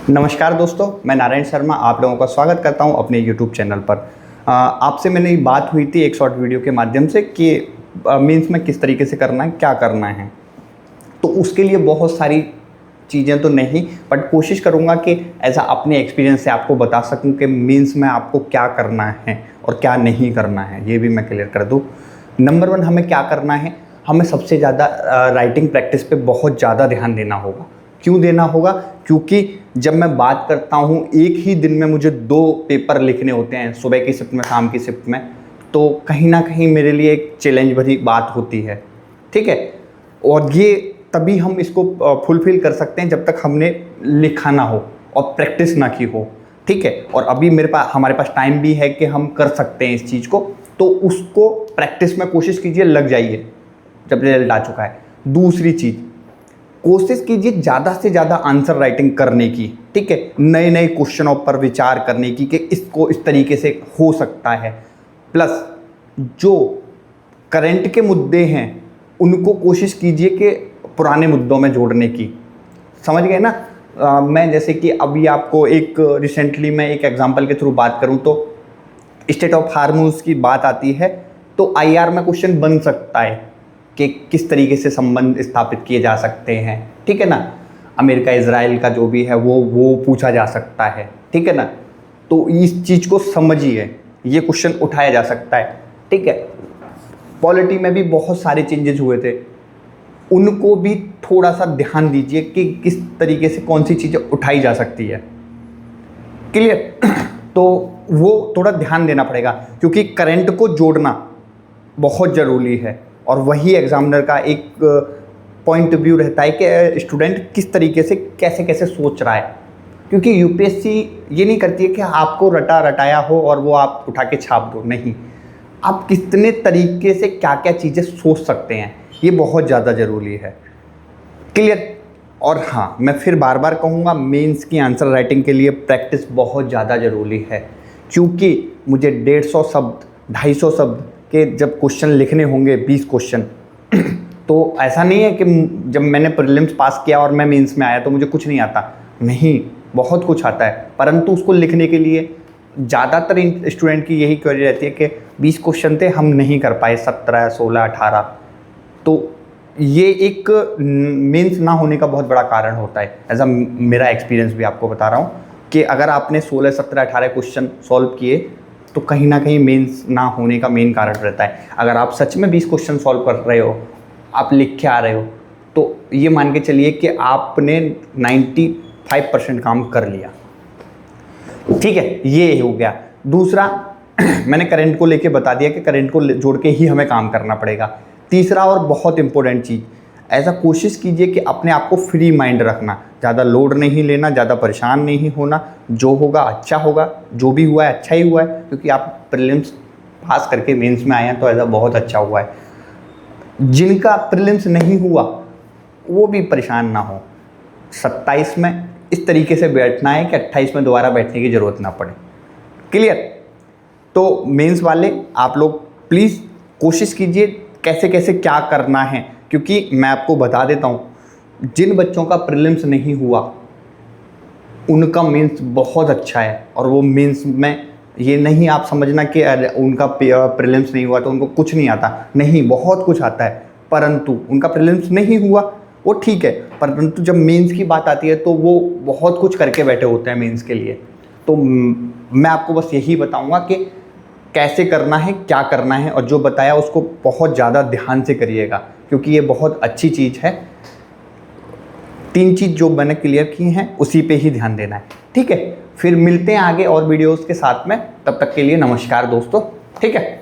नमस्कार दोस्तों, मैं नारायण शर्मा आप लोगों का स्वागत करता हूं अपने YouTube चैनल पर। आपसे मैंने बात हुई थी एक शॉर्ट वीडियो के माध्यम से कि मेंस में किस तरीके से करना है, क्या करना है। तो उसके लिए बहुत सारी चीज़ें तो नहीं, बट कोशिश करूंगा कि ऐसा अपने एक्सपीरियंस से आपको बता सकूं कि मेंस में आपको क्या करना है और क्या नहीं करना है, ये भी मैं क्लियर कर दूँ। नंबर 1, हमें क्या करना है, हमें सबसे ज़्यादा राइटिंग प्रैक्टिस पे बहुत ज़्यादा ध्यान देना होगा। क्यों देना होगा? क्योंकि जब मैं बात करता हूँ एक ही दिन में मुझे 2 पेपर लिखने होते हैं, सुबह की शिफ्ट में, शाम की शिफ्ट में, तो कहीं ना कहीं मेरे लिए एक चैलेंज भरी बात होती है। ठीक है, और ये तभी हम इसको फुलफिल कर सकते हैं जब तक हमने लिखा ना हो और प्रैक्टिस ना की हो। ठीक है, और अभी हमारे पास टाइम भी है कि हम कर सकते हैं इस चीज़ को, तो उसको प्रैक्टिस में कोशिश कीजिए, लग जाइए जब रिजल्ट आ चुका है। दूसरी चीज़, कोशिश कीजिए ज़्यादा से ज़्यादा आंसर राइटिंग करने की। ठीक है, नए नए क्वेश्चनों पर विचार करने की कि इसको इस तरीके से हो सकता है। प्लस जो करंट के मुद्दे हैं उनको कोशिश कीजिए कि पुराने मुद्दों में जोड़ने की। समझ गए ना? मैं जैसे कि अभी आपको एक रिसेंटली मैं एक एग्जांपल के थ्रू बात करूं तो स्टेट ऑफ हार्मोन्स की बात आती है, तो आईआर में क्वेश्चन बन सकता है कि किस तरीके से संबंध स्थापित किए जा सकते हैं। ठीक है ना? अमेरिका इजराइल का जो भी है वो पूछा जा सकता है। ठीक है ना? तो इस चीज़ को समझिए, ये क्वेश्चन उठाया जा सकता है। ठीक है, पॉलिटी में भी बहुत सारे चेंजेस हुए थे, उनको भी थोड़ा सा ध्यान दीजिए कि किस तरीके से कौन सी चीज़ें उठाई जा सकती है। क्लियर? तो वो थोड़ा ध्यान देना पड़ेगा, क्योंकि करंट को जोड़ना बहुत ज़रूरी है और वही एग्जामिनर का एक पॉइंट ऑफ व्यू रहता है कि स्टूडेंट किस तरीके से कैसे कैसे सोच रहा है। क्योंकि यूपीएससी ये नहीं करती है कि आपको रटा रटाया हो और वो आप उठा के छाप दो, नहीं, आप कितने तरीके से क्या क्या चीज़ें सोच सकते हैं, ये बहुत ज़्यादा ज़रूरी है। क्लियर? और हाँ, मैं फिर बार बार कहूँगा, मेंस की आंसर राइटिंग के लिए प्रैक्टिस बहुत ज़्यादा ज़रूरी है, क्योंकि मुझे 150 शब्द 250 शब्द के जब क्वेश्चन लिखने होंगे, 20 क्वेश्चन, तो ऐसा नहीं है कि जब मैंने प्रीलिम्स पास किया और मैं मेंस में आया तो मुझे कुछ नहीं आता। नहीं, बहुत कुछ आता है, परंतु उसको लिखने के लिए ज़्यादातर स्टूडेंट की यही क्वेरी रहती है कि 20 क्वेश्चन थे, हम नहीं कर पाए, 17, 16, 18। तो ये एक मेंस ना होने का बहुत बड़ा कारण होता है। ऐसा मेरा एक्सपीरियंस भी आपको बता रहा हूँ कि अगर आपने 16, 17, 18 क्वेश्चन सॉल्व किए तो कहीं ना कहीं मेंस ना होने का मेन कारण रहता है। अगर आप सच में 20 क्वेश्चन सॉल्व कर रहे हो, आप लिख के आ रहे हो, तो ये मान के चलिए कि आपने 95% काम कर लिया। ठीक है, ये हो गया। दूसरा, मैंने करंट को लेके बता दिया कि करंट को जोड़ के ही हमें काम करना पड़ेगा। तीसरा और बहुत इंपॉर्टेंट चीज़, ऐसा कोशिश कीजिए कि अपने आप को फ्री माइंड रखना, ज़्यादा लोड नहीं लेना, ज़्यादा परेशान नहीं होना। जो होगा अच्छा होगा, जो भी हुआ है अच्छा ही हुआ है, क्योंकि आप प्रीलिम्स पास करके मेंस में आए हैं तो ऐसा बहुत अच्छा हुआ है। जिनका प्रीलिम्स नहीं हुआ वो भी परेशान ना हो। 27 में इस तरीके से बैठना है कि 28 में दोबारा बैठने की ज़रूरत ना पड़े। क्लियर? तो मेंस वाले आप लोग प्लीज़ कोशिश कीजिए कैसे कैसे क्या करना है, क्योंकि मैं आपको बता देता हूँ, जिन बच्चों का प्रीलिम्स नहीं हुआ उनका मेंस बहुत अच्छा है। और वो मेंस में ये नहीं आप समझना कि उनका प्रीलिम्स नहीं हुआ तो उनको कुछ नहीं आता, नहीं, बहुत कुछ आता है। परंतु उनका प्रीलिम्स नहीं हुआ वो ठीक है, परंतु जब मेंस की बात आती है तो वो बहुत कुछ करके बैठे होते हैं मेंस के लिए। तो मैं आपको बस यही बताऊंगा कि कैसे करना है, क्या करना है, और जो बताया उसको बहुत ज़्यादा ध्यान से करिएगा, क्योंकि ये बहुत अच्छी चीज़ है। 3 चीज़ जो मैंने क्लियर की हैं उसी पे ही ध्यान देना है। ठीक है, फिर मिलते हैं आगे और वीडियोस के साथ में। तब तक के लिए नमस्कार दोस्तों। ठीक है।